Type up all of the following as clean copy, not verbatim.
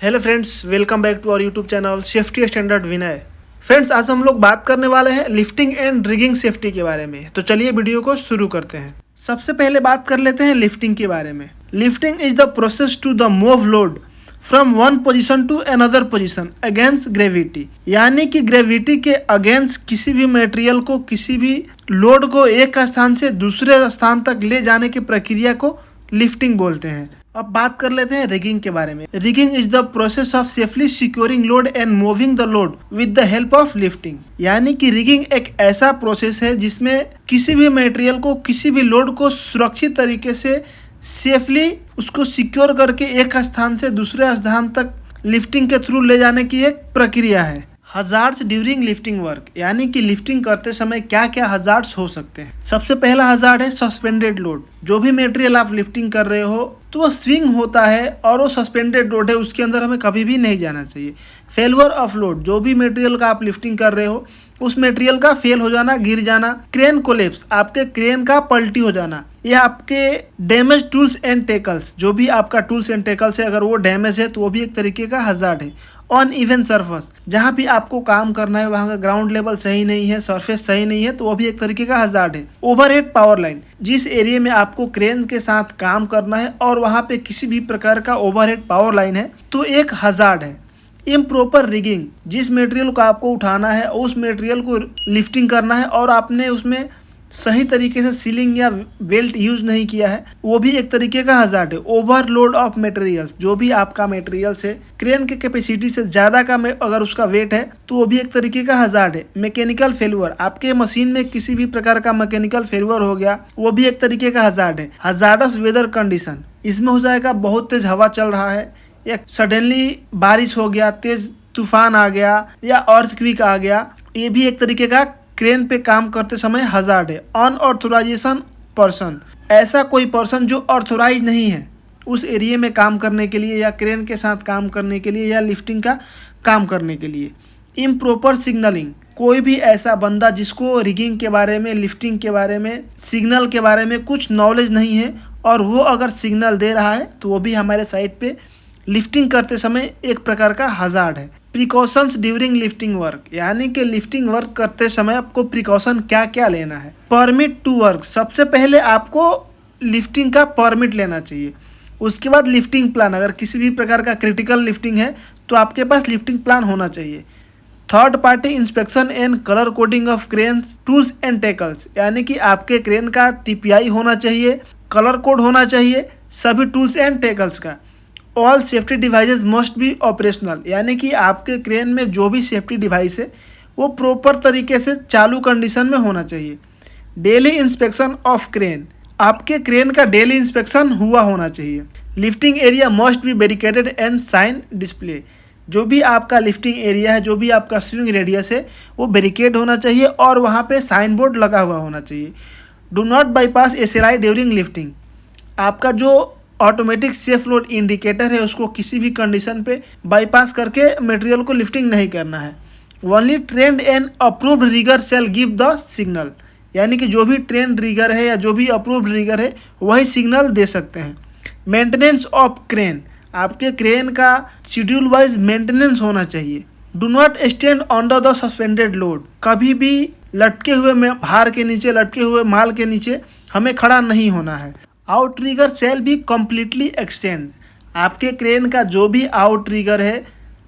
Hello friends, welcome back to our YouTube channel safety standard Vinay. Friends, आज हम लोग बात करने वाले हैं लिफ्टिंग एंड रिगिंग सेफ्टी के बारे में। तो चलिए वीडियो को शुरू करते हैं। सबसे पहले बात कर लेते हैं लिफ्टिंग के बारे में। Lifting is the process to the move load from one position to another position against gravity, यानी कि ग्रेविटी के अगेंस्ट किसी भी मटेरियल को, किसी भी लोड को एक स्थान से दूसरे स्थान तक ले जाने की प्रक्रिया को लिफ्टिंग बोलते हैं। अब बात कर लेते हैं रिगिंग के बारे में। Rigging is the process of safely securing load and moving the load with the help of lifting, यानी कि रिगिंग एक ऐसा प्रोसेस है जिसमें किसी भी मटेरियल को, किसी भी लोड को सुरक्षित तरीके से सेफली उसको सिक्योर करके एक स्थान से दूसरे स्थान तक लिफ्टिंग के थ्रू ले जाने की एक प्रक्रिया है। हजार्ड्स ड्यूरिंग लिफ्टिंग वर्क, यानी कि लिफ्टिंग करते समय क्या क्या हजार्ड्स हो सकते हैं। सबसे पहला हजार्ड है सस्पेंडेड लोड। जो भी मटेरियल आप लिफ्टिंग कर रहे हो तो वो स्विंग होता है और वो सस्पेंडेड लोड है, उसके अंदर हमें कभी भी नहीं जाना चाहिए। फेलवर ऑफ लोड, जो भी मटेरियल का आप लिफ्टिंग कर रहे हो उस मटेरियल का फेल हो जाना, गिर जाना। क्रेन कोलेप्स, आपके क्रेन का पलटी हो जाना, या आपके डैमेज टूल्स एंड टेकल्स, जो भी आपका टूल्स एंड टेकल्स है अगर वो डैमेज है तो वो भी एक तरीके का हजार्ड है। ऑन इवन सरफेस, जहाँ भी आपको काम करना है वहाँ का ग्राउंड लेवल सही नहीं है, सरफेस सही नहीं है तो वो भी एक तरीके का हजार्ड है। ओवरहेड पावर लाइन, जिस एरिया में आपको क्रेन के साथ काम करना है और वहाँ पे किसी भी प्रकार का ओवरहेड पावर लाइन है तो एक हजार्ड है। इम्प्रॉपर रिगिंग, जिस मटेरियल को आपको उठाना है उस मटेरियल को लिफ्टिंग करना है और आपने उसमें सही तरीके से सीलिंग या बेल्ट यूज नहीं किया है, वो भी एक तरीके का हजार्ड है। ओवरलोड ऑफ मटेरियल्स, जो भी आपका मटेरियल्स है क्रेन के कैपेसिटी से ज़्यादा का अगर उसका वेट है तो वो भी एक तरीके का हजार्ड है। मैकेनिकल फेल्यूर, आपके मशीन में किसी भी प्रकार का मैकेनिकल फेल्यूर हो गया वो भी एक तरीके का हजार्ड है। हजार्डस वेदर कंडीशन, इसमें हो जाएगा बहुत तेज हवा चल रहा है या सडनली बारिश हो गया, तेज तूफान आ गया या अर्थक्वेक आ गया, ये भी एक तरीके का क्रेन पे काम करते समय हजार्ड है। अनऑथोराइजेशन पर्सन, ऐसा कोई पर्सन जो ऑथोराइज नहीं है उस एरिया में काम करने के लिए या क्रेन के साथ काम करने के लिए या लिफ्टिंग का काम करने के लिए। इम्प्रॉपर सिग्नलिंग, कोई भी ऐसा बंदा जिसको रिगिंग के बारे में, लिफ्टिंग के बारे में, सिग्नल के बारे में कुछ नॉलेज नहीं है और वो अगर सिग्नल दे रहा है तो वो भी हमारे साइड पे लिफ्टिंग करते समय एक प्रकार का हजार्ड है। प्रिकॉशंस ड्यूरिंग लिफ्टिंग वर्क, यानी कि लिफ्टिंग वर्क करते समय आपको प्रिकॉशन क्या क्या लेना है। परमिट टू वर्क, सबसे पहले आपको लिफ्टिंग का परमिट लेना चाहिए। उसके बाद लिफ्टिंग प्लान, अगर किसी भी प्रकार का क्रिटिकल लिफ्टिंग है तो आपके पास लिफ्टिंग प्लान होना चाहिए। Third party inspection and colour coding of cranes, tools and tackles, यानी कि आपके क्रेन का TPI होना चाहिए, कलर कोड होना चाहिए सभी टूल्स एंड टेकल्स का। All safety devices must be operational, यानी कि आपके क्रेन में जो भी सेफ्टी डिवाइस है वो प्रॉपर तरीके से चालू कंडीशन में होना चाहिए। डेली इंस्पेक्शन ऑफ क्रेन, आपके क्रेन का डेली इंस्पेक्शन हुआ होना चाहिए। Lifting area must be barricaded and sign display, जो भी आपका लिफ्टिंग एरिया है, जो भी आपका स्विंग रेडियस है वो बैरिकेड होना चाहिए और वहाँ पे साइन बोर्ड लगा हुआ होना चाहिए। Do not bypass SLI during lifting, आपका जो ऑटोमेटिक सेफ लोड इंडिकेटर है उसको किसी भी कंडीशन पे बाईपास करके मटेरियल को लिफ्टिंग नहीं करना है। Only trained and approved rigger shall give the signal, यानी कि जो भी ट्रेंड रिगर है या जो भी अप्रूव्ड रिगर है वही सिग्नल दे सकते हैं। मेंटेनेंस ऑफ क्रेन, आपके क्रेन का शेड्यूल वाइज मेंटेनेंस होना चाहिए। Do not stand under the suspended load, कभी भी लटके हुए भार के नीचे, लटके हुए माल के नीचे हमें खड़ा नहीं होना है। आउट ट्रिगर सेल भी कम्प्लीटली एक्सटेंड, आपके क्रेन का जो भी आउट ट्रिगर है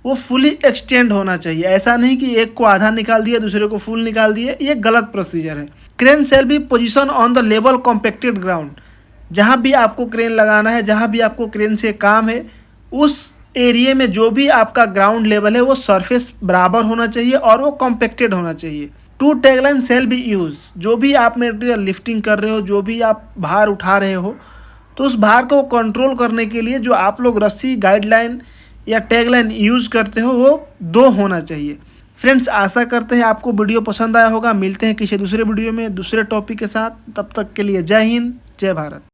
वो फुली एक्सटेंड होना चाहिए। ऐसा नहीं कि एक को आधा निकाल दिया दूसरे को फुल निकाल दिए, ये गलत प्रोसीजर है। क्रेन सेल भी position on the level compacted ground, जहाँ भी आपको क्रेन लगाना है, जहाँ भी आपको क्रेन से काम है उस एरिया में जो भी आपका ग्राउंड लेवल है वो सरफेस बराबर होना चाहिए और वो कॉम्पैक्टेड होना चाहिए। Two tagline shall be use, जो भी आप मटेरियल लिफ्टिंग कर रहे हो, जो भी आप भार उठा रहे हो तो उस भार को कंट्रोल करने के लिए जो आप लोग रस्सी, गाइडलाइन या टैगलाइन यूज़ करते हो वो 2 होना चाहिए। फ्रेंड्स, आशा करते हैं आपको वीडियो पसंद आया होगा। मिलते हैं किसी दूसरे वीडियो में दूसरे टॉपिक के साथ, तब तक के लिए जय हिंद, जय भारत।